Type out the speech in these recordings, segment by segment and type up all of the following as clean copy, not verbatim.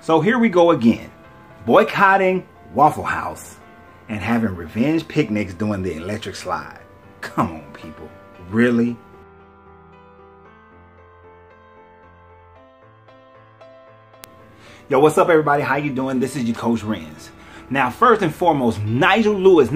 So here we go again. Boycotting Waffle House and having revenge picnics doing the electric slide. Come on, people. Really? Yo, what's up, everybody? How you doing? This is your Coach Renz. Now, first and foremost, Nigel Lewis,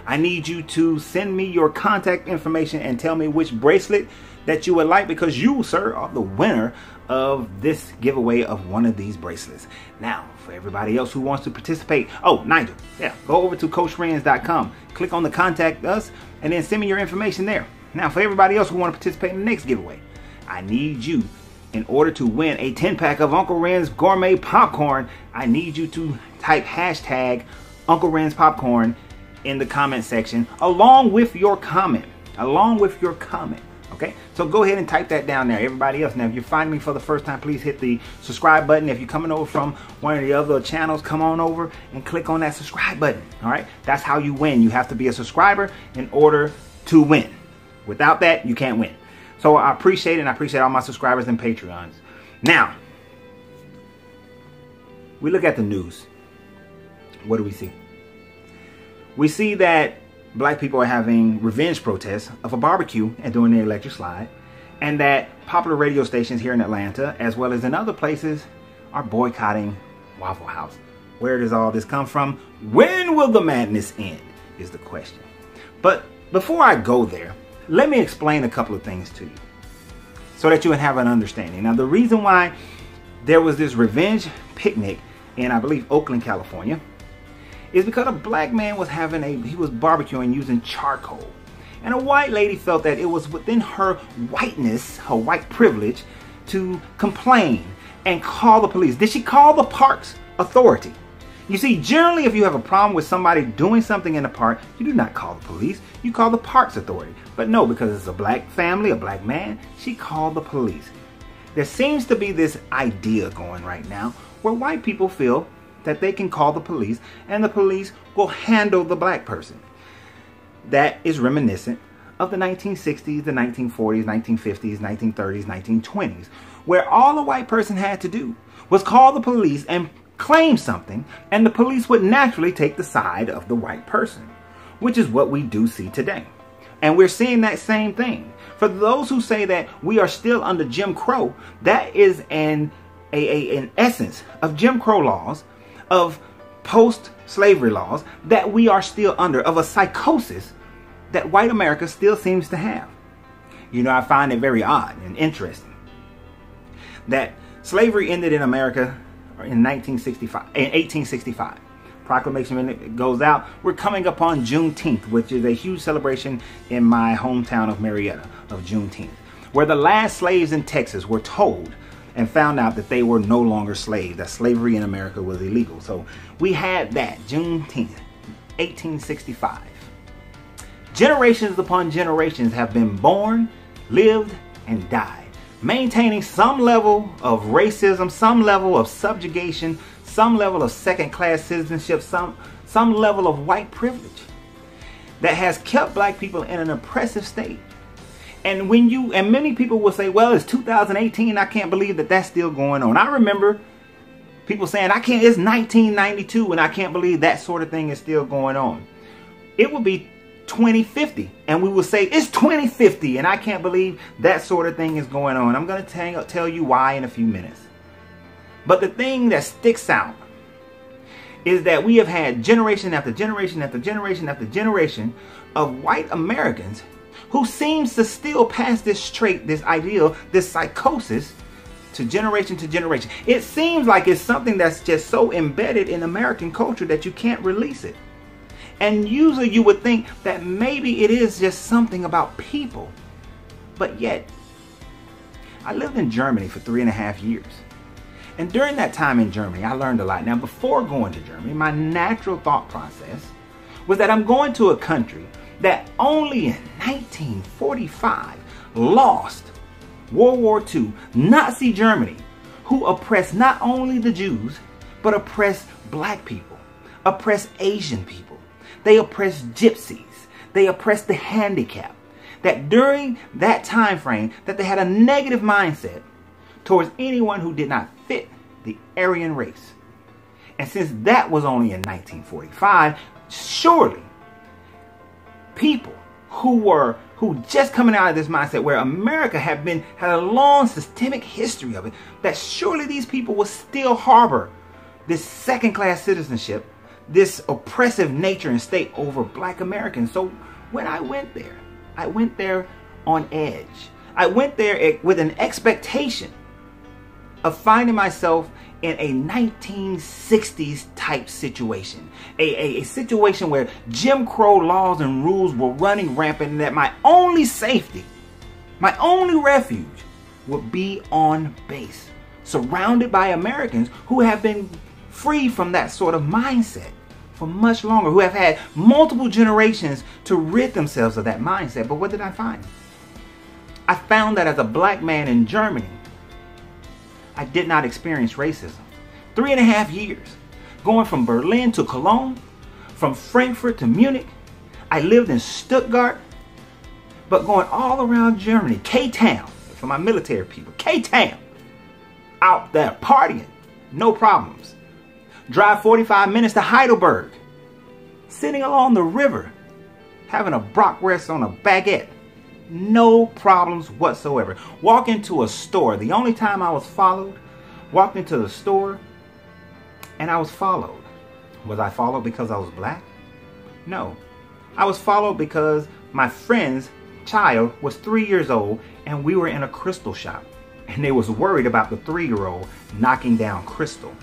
I need you to send me your contact information and tell me which bracelet that you would like, because you, sir, are the winner of this giveaway of one of these bracelets. Now, for everybody else who wants to participate, oh, Nigel, yeah, go over to CoachRenz.com, click on the contact us, and then send me your information there. Now, for everybody else who want to participate in the next giveaway, I need you, in order to win a 10-pack of Uncle Renz Gourmet Popcorn, I need you to type hashtag Uncle Renz Popcorn in the comment section along with your comment. Okay, so go ahead and type that down there. Everybody else, now if you're finding me for the first time, please hit the subscribe button. If you're coming over from one of the other channels, come on over and click on that subscribe button. All right, that's how you win. You have to be a subscriber in order to win. Without that, you can't win. So I appreciate it, and I appreciate all my subscribers and Patreons. Now, we look at the news. What do we see? We see that black people are having revenge protests of a barbecue and doing the electric slide, and that popular radio stations here in Atlanta, as well as in other places, are boycotting Waffle House. Where does all this come from? When will the madness end, is the question. But before I go there, let me explain a couple of things to you so that you can have an understanding. Now, the reason why there was this revenge picnic in, I believe, Oakland, California, is because a black man was he was barbecuing using charcoal. And a white lady felt that it was within her whiteness, her white privilege, to complain and call the police. Did she call the park's authority? You see, generally, if you have a problem with somebody doing something in the park, you do not call the police. You call the park's authority. But no, because it's a black family, a black man, she called the police. There seems to be this idea going right now where white people feel that they can call the police and the police will handle the black person. That is reminiscent of the 1960s, the 1940s, 1950s, 1930s, 1920s, where all a white person had to do was call the police and claim something, and the police would naturally take the side of the white person, which is what we do see today. And we're seeing that same thing. For those who say that we are still under Jim Crow, that is an essence of Jim Crow laws, of post-slavery laws that we are still under, of a psychosis that white America still seems to have. You know, I find it very odd and interesting that slavery ended in America in 1865. Proclamation, when it goes out, we're coming up on Juneteenth, which is a huge celebration in my hometown of Marietta, of Juneteenth, where the last slaves in Texas were told and found out that they were no longer slaves, that slavery in America was illegal. So we had that, Juneteenth, 1865. Generations upon generations have been born, lived, and died, maintaining some level of racism, some level of subjugation, some level of second-class citizenship, some level of white privilege that has kept black people in an oppressive state. And many people will say, well, it's 2018, I can't believe that that's still going on. I remember people saying, it's 1992, and I can't believe that sort of thing is still going on. It will be 2050, and we will say, it's 2050, and I can't believe that sort of thing is going on. I'm going to tell you why in a few minutes. But the thing that sticks out is that we have had generation after generation after generation after generation of white Americans who seems to still pass this trait, this ideal, this psychosis to generation. It seems like it's something that's just so embedded in American culture that you can't release it. And usually you would think that maybe it is just something about people. But yet, I lived in Germany for 3.5 years. And during that time in Germany, I learned a lot. Now, before going to Germany, my natural thought process was that I'm going to a country that only in 1945 lost World War II, Nazi Germany, who oppressed not only the Jews, but oppressed black people, oppressed Asian people. They oppressed gypsies. They oppressed the handicapped. That during that time frame, that they had a negative mindset towards anyone who did not fit the Aryan race. And since that was only in 1945, surely people who just coming out of this mindset where America had a long systemic history of it, that surely these people will still harbor this second-class citizenship, this oppressive nature and state over black Americans. So when I went there on edge. I went there with an expectation of finding myself in a 1960s type situation. A situation where Jim Crow laws and rules were running rampant, and that my only safety, my only refuge would be on base, surrounded by Americans who have been free from that sort of mindset for much longer, who have had multiple generations to rid themselves of that mindset. But what did I find? I found that as a black man in Germany, I did not experience racism. 3.5 years, going from Berlin to Cologne, from Frankfurt to Munich. I lived in Stuttgart, but going all around Germany, K-Town, for my military people, K-Town, out there partying, no problems. Drive 45 minutes to Heidelberg, sitting along the river, having a bratwurst on a baguette. No problems whatsoever. Walk into a store. The only time I was followed, walked into the store and I was followed. Was I followed because I was black? No. I was followed because my friend's child was 3 years old and we were in a crystal shop. And they was worried about the 3-year-old knocking down crystal.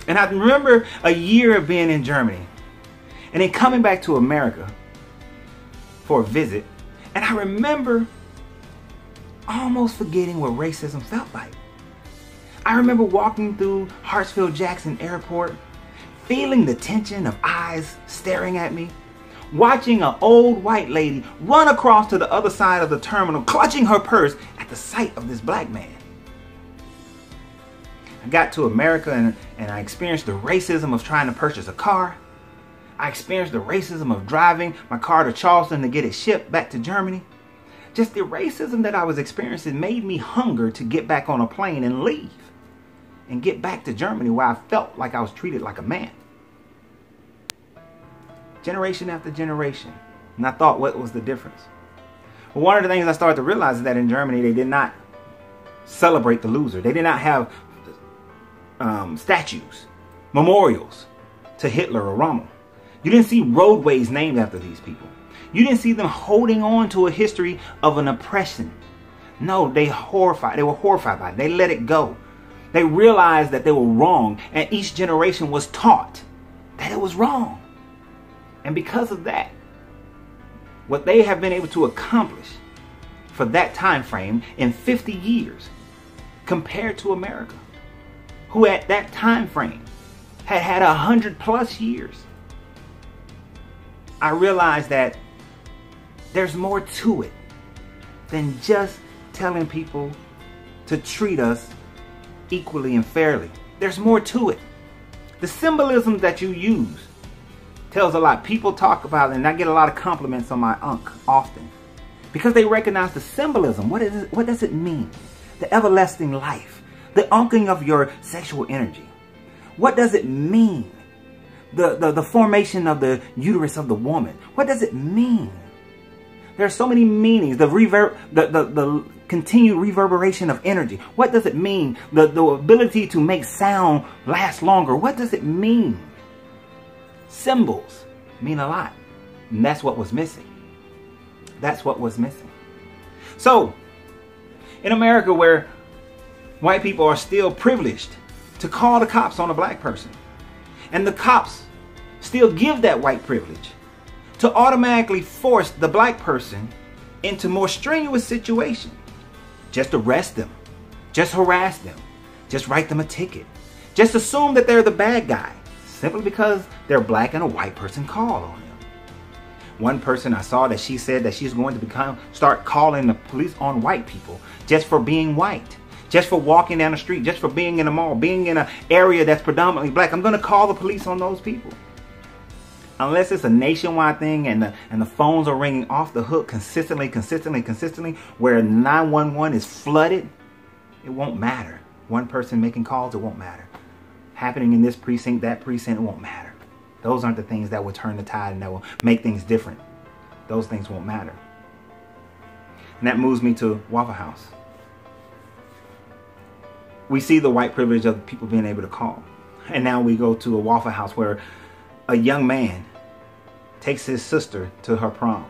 And I remember a year of being in Germany and then coming back to America for a visit. And I remember almost forgetting what racism felt like. I remember walking through Hartsfield-Jackson Airport, feeling the tension of eyes staring at me, watching an old white lady run across to the other side of the terminal, clutching her purse at the sight of this black man. I got to America and I experienced the racism of trying to purchase a car. I experienced the racism of driving my car to Charleston to get it shipped back to Germany. Just the racism that I was experiencing made me hunger to get back on a plane and leave and get back to Germany, where I felt like I was treated like a man. Generation after generation. And I thought, what was the difference? Well, one of the things I started to realize is that in Germany, they did not celebrate the loser. They did not have statues, memorials to Hitler or Rommel. You didn't see roadways named after these people. You didn't see them holding on to a history of an oppression. No, they were horrified by it. They let it go. They realized that they were wrong, and each generation was taught that it was wrong. And because of that, what they have been able to accomplish for that time frame in 50 years compared to America, who at that time frame had 100+ years, I realized that there's more to it than just telling people to treat us equally and fairly. There's more to it. The symbolism that you use tells a lot. People talk about it, and I get a lot of compliments on my unk often because they recognize the symbolism. What is it? What does it mean? The everlasting life, the unking of your sexual energy. What does it mean? The formation of the uterus of the woman. What does it mean? There are so many meanings. The continued reverberation of energy. What does it mean? The ability to make sound last longer. What does it mean? Symbols mean a lot. And that's what was missing. That's what was missing. So, in America, where white people are still privileged to call the cops on a black person, and the cops still give that white privilege to automatically force the black person into more strenuous situations. Just arrest them, just harass them, just write them a ticket, just assume that they're the bad guy simply because they're black and a white person called on them. One person I saw that she said that she's going to start calling the police on white people just for being white, just for walking down the street, just for being in a mall, being in an area that's predominantly black. I'm going to call the police on those people. Unless it's a nationwide thing and the phones are ringing off the hook consistently, where 911 is flooded, it won't matter. One person making calls, it won't matter. Happening in this precinct, that precinct, it won't matter. Those aren't the things that will turn the tide and that will make things different. Those things won't matter. And that moves me to Waffle House. We see the white privilege of people being able to call. And now we go to a Waffle House where a young man takes his sister to her prom.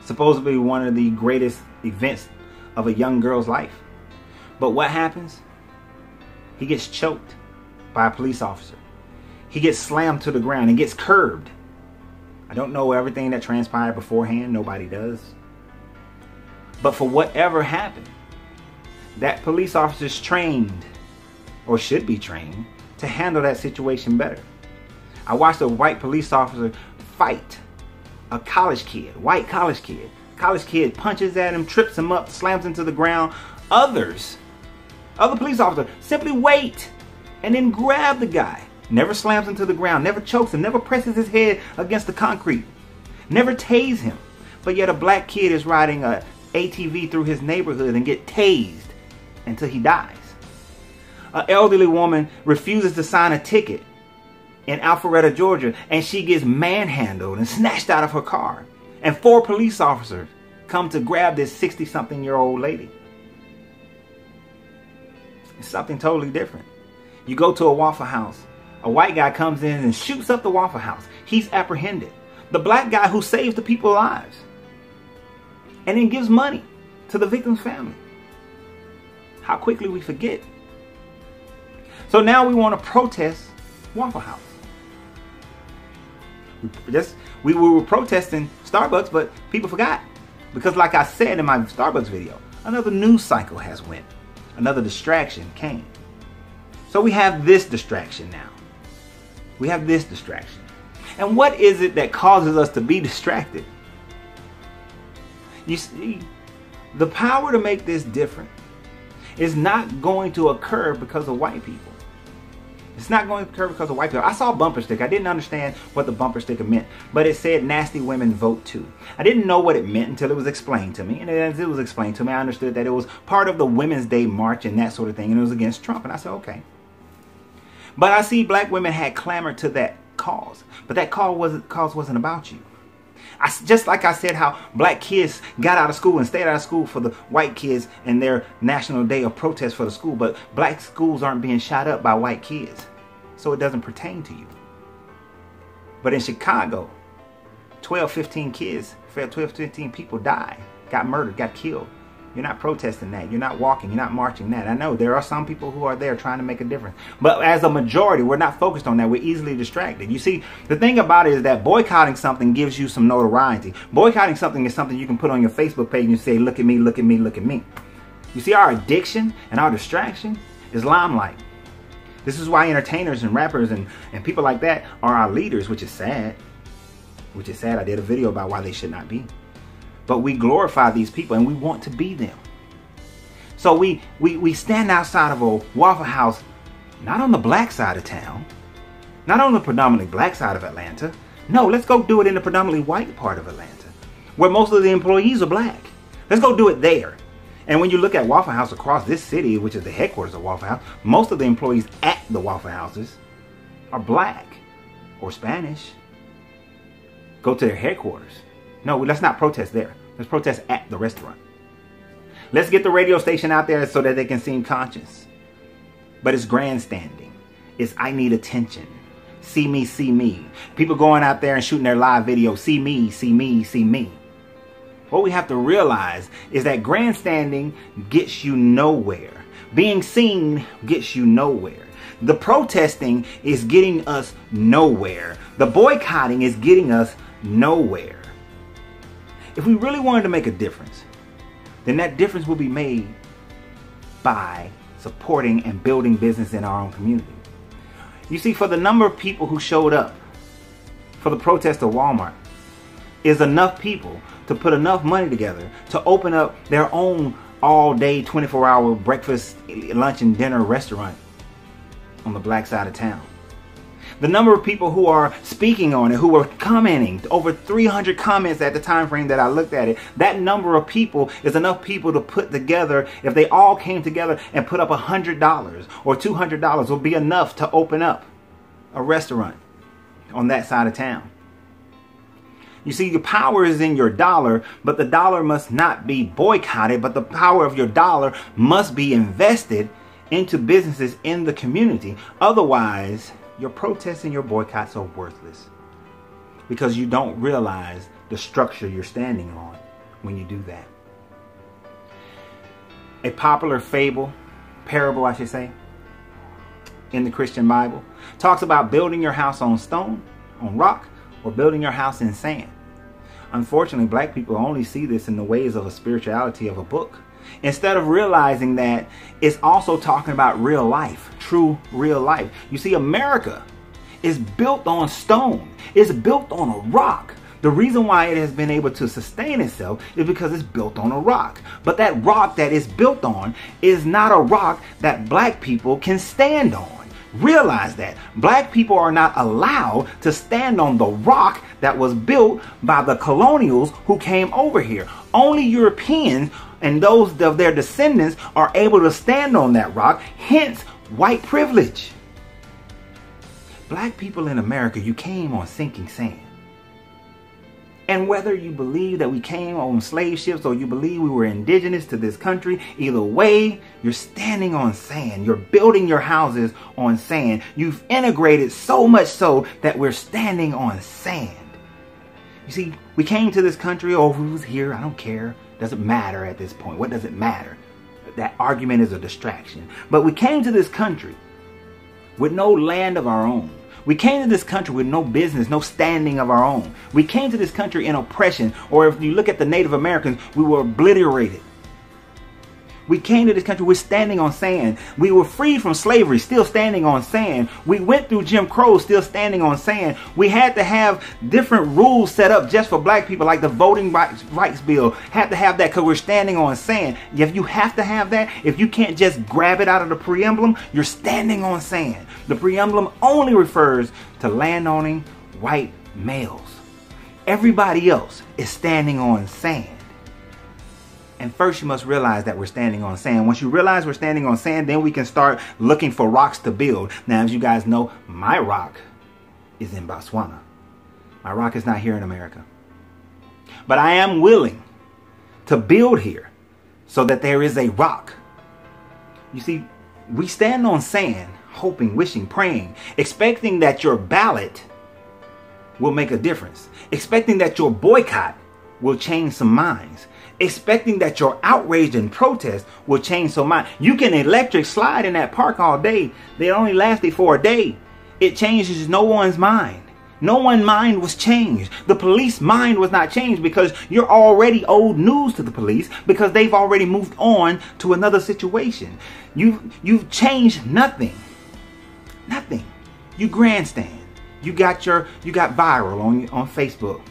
Supposedly one of the greatest events of a young girl's life. But what happens? He gets choked by a police officer. He gets slammed to the ground and gets curbed. I don't know everything that transpired beforehand. Nobody does. But for whatever happened, that police officer's trained, or should be trained, to handle that situation better. I watched a white police officer fight a college kid, white college kid. College kid punches at him, trips him up, slams him to the ground. Other police officers simply wait and then grab the guy. Never slams him to the ground, never chokes him, never presses his head against the concrete, never tase him. But yet a black kid is riding a ATV through his neighborhood and get tased until he dies. An elderly woman refuses to sign a ticket in Alpharetta, Georgia, and she gets manhandled and snatched out of her car. And 4 police officers come to grab this 60-something-year-old lady. It's something totally different. You go to a Waffle House, a white guy comes in and shoots up the Waffle House. He's apprehended. The black guy who saves the people's lives and then gives money to the victim's family. How quickly we forget. So now we want to protest Waffle House. We were protesting Starbucks, but people forgot. Because like I said in my Starbucks video, another news cycle has went. Another distraction came. So we have this distraction now. We have this distraction. And what is it that causes us to be distracted? You see, the power to make this different is not going to occur because of white people. It's not going to occur because of white people. I saw a bumper sticker. I didn't understand what the bumper sticker meant, but it said nasty women vote too. I didn't know what it meant until it was explained to me. And as it was explained to me, I understood that it was part of the Women's Day march and that sort of thing, and it was against Trump. And I said, okay. But I see black women had clamored to that cause, but that cause wasn't about you. Just like I said how black kids got out of school and stayed out of school for the white kids and their national day of protest for the school, but black schools aren't being shot up by white kids, so it doesn't pertain to you. But in Chicago, 15 people died, got murdered, got killed. You're not protesting that. You're not walking. You're not marching that. I know there are some people who are there trying to make a difference. But as a majority, we're not focused on that. We're easily distracted. You see, the thing about it is that boycotting something gives you some notoriety. Boycotting something is something you can put on your Facebook page and say, look at me, look at me, look at me. You see, our addiction and our distraction is limelight. This is why entertainers and rappers and people like that are our leaders, which is sad. Which is sad. I did a video about why they should not be. But we glorify these people and we want to be them. So we stand outside of a Waffle House, not on the black side of town, not on the predominantly black side of Atlanta. No, let's go do it in the predominantly white part of Atlanta, where most of the employees are black. Let's go do it there. And when you look at Waffle House across this city, which is the headquarters of Waffle House, most of the employees at the Waffle Houses are black or Spanish. Go to their headquarters. No, let's not protest there. Let's protest at the restaurant. Let's get the radio station out there so that they can seem conscious. But it's grandstanding. It's I need attention. See me, see me. People going out there and shooting their live video. See me, see me, see me. What we have to realize is that grandstanding gets you nowhere. Being seen gets you nowhere. The protesting is getting us nowhere. The boycotting is getting us nowhere. If we really wanted to make a difference, then that difference will be made by supporting and building business in our own community. You see, for the number of people who showed up for the protest of Walmart is enough people to put enough money together to open up their own all-day 24-hour breakfast, lunch, and dinner restaurant on the black side of town. The number of people who are speaking on it, who are commenting, over 300 comments at the time frame that I looked at it, that number of people is enough people to put together. If they all came together and put up $100 or $200, will be enough to open up a restaurant on that side of town. You see, your power is in your dollar, but the dollar must not be boycotted, but the power of your dollar must be invested into businesses in the community. Otherwise, your protests and your boycotts are worthless, because you don't realize the structure you're standing on when you do that. A popular parable, I should say, in the Christian Bible talks about building your house on stone, on rock, or building your house in sand. Unfortunately, black people only see this in the ways of a spirituality of a book, instead of realizing that it's also talking about real life, true real life. You see, America is built on stone. It's built on a rock. The reason why it has been able to sustain itself is because it's built on a rock. But that rock that it's built on is not a rock that black people can stand on. Realize that black people are not allowed to stand on the rock that was built by the colonials who came over here. Only Europeans and those of their descendants are able to stand on that rock, hence white privilege. Black people in America, you came on sinking sand. And whether you believe that we came on slave ships or you believe we were indigenous to this country, either way, you're standing on sand. You're building your houses on sand. You've integrated so much so that we're standing on sand. You see, we came to this country, oh, who's here? I don't care. Doesn't matter at this point. What does it matter? That argument is a distraction. But we came to this country with no land of our own. We came to this country with no business, no standing of our own. We came to this country in oppression, or if you look at the Native Americans, we were obliterated. We came to this country, we're standing on sand. We were freed from slavery, still standing on sand. We went through Jim Crow, still standing on sand. We had to have different rules set up just for black people, like the voting rights bill. Had to have that because we're standing on sand. If you have to have that, if you can't just grab it out of the preamblum, you're standing on sand. The preamblum only refers to landowning white males. Everybody else is standing on sand. And first you must realize that we're standing on sand. Once you realize we're standing on sand, then we can start looking for rocks to build. Now, as you guys know, my rock is in Botswana. My rock is not here in America. But I am willing to build here so that there is a rock. You see, we stand on sand, hoping, wishing, praying, expecting that your ballot will make a difference, expecting that your boycott will change some minds, expecting that your outrage and protest will change some minds. You can electric slide in that park all day. They only lasted for a day. It changes no one's mind. No one's mind was changed. The police mind was not changed, because you're already old news to the police, because they've already moved on to another situation. You've changed nothing. Nothing. You grandstand. You got viral on Facebook.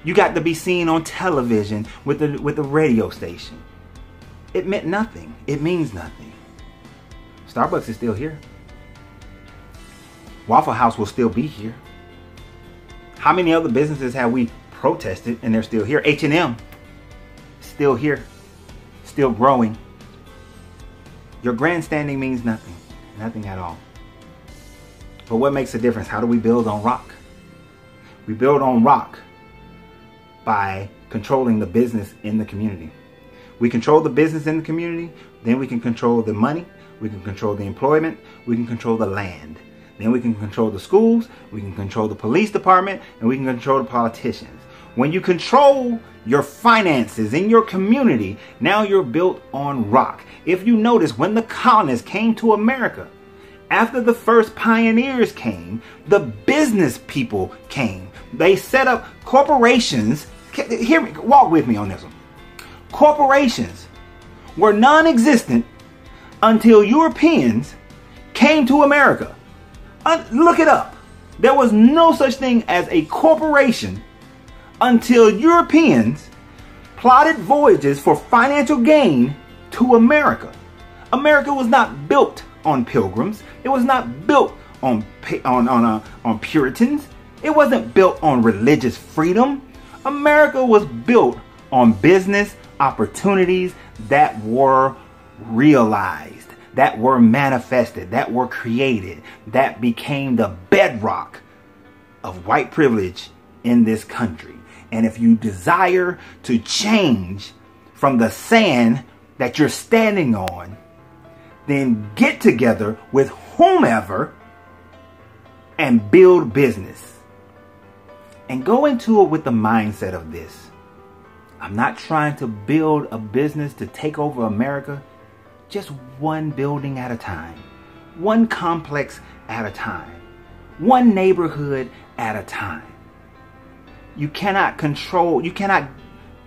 You got to be seen on television with the radio station. It meant nothing. It means nothing. Starbucks is still here. Waffle House will still be here. How many other businesses have we protested and they're still here? H&M, still here, still growing. Your grandstanding means nothing. Nothing at all. But what makes a difference? How do we build on rock? We build on rock by controlling the business in the community. We control the business in the community, then we can control the money, we can control the employment, we can control the land. Then we can control the schools, we can control the police department, and we can control the politicians. When you control your finances in your community, now you're built on rock. If you notice, when the colonists came to America, after the first pioneers came, the business people came. They set up corporations. Hear me, walk with me on this one. Corporations were non-existent until Europeans came to America. Look it up. There was no such thing as a corporation until Europeans plotted voyages for financial gain to America. America was not built on pilgrims. It was not built on Puritans. It wasn't built on religious freedom. America was built on business opportunities that were realized, that were manifested, that were created, that became the bedrock of white privilege in this country. And if you desire to change from the sand that you're standing on, then get together with whomever and build business. And go into it with the mindset of this: I'm not trying to build a business to take over America. Just one building at a time, one complex at a time, one neighborhood at a time. You cannot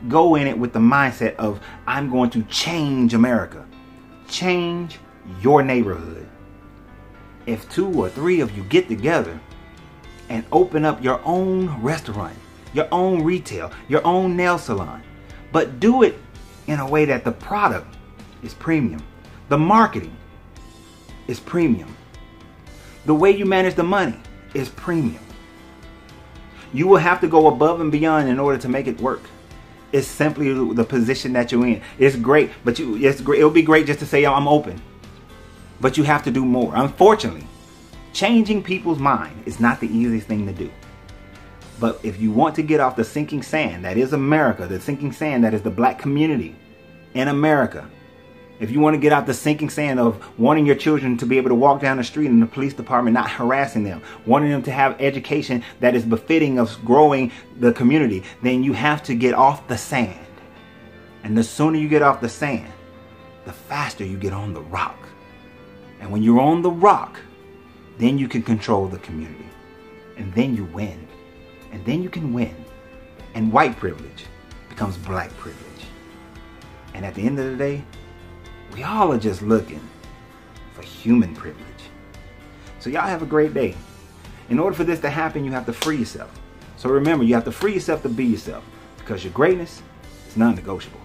go in it with the mindset of, I'm going to change America. Change your neighborhood. If 2 or 3 of you get together and open up your own restaurant, your own retail, your own nail salon, but do it in a way that the product is premium. The marketing is premium. The way you manage the money is premium. You will have to go above and beyond in order to make it work. It's simply the position that you're in. It's great, but it'll be great just to say, I'm open. But you have to do more. Unfortunately, changing people's mind is not the easiest thing to do. But if you want to get off the sinking sand that is America, the sinking sand that is the black community in America, if you want to get out the sinking sand of wanting your children to be able to walk down the street and the police department not harassing them, wanting them to have education that is befitting of growing the community, then you have to get off the sand. And the sooner you get off the sand, the faster you get on the rock. And when you're on the rock, then you can control the community. And then you win. And then you can win. And white privilege becomes black privilege. And at the end of the day, we all are just looking for human privilege. So y'all have a great day. In order for this to happen, you have to free yourself. So remember, you have to free yourself to be yourself, because your greatness is non-negotiable.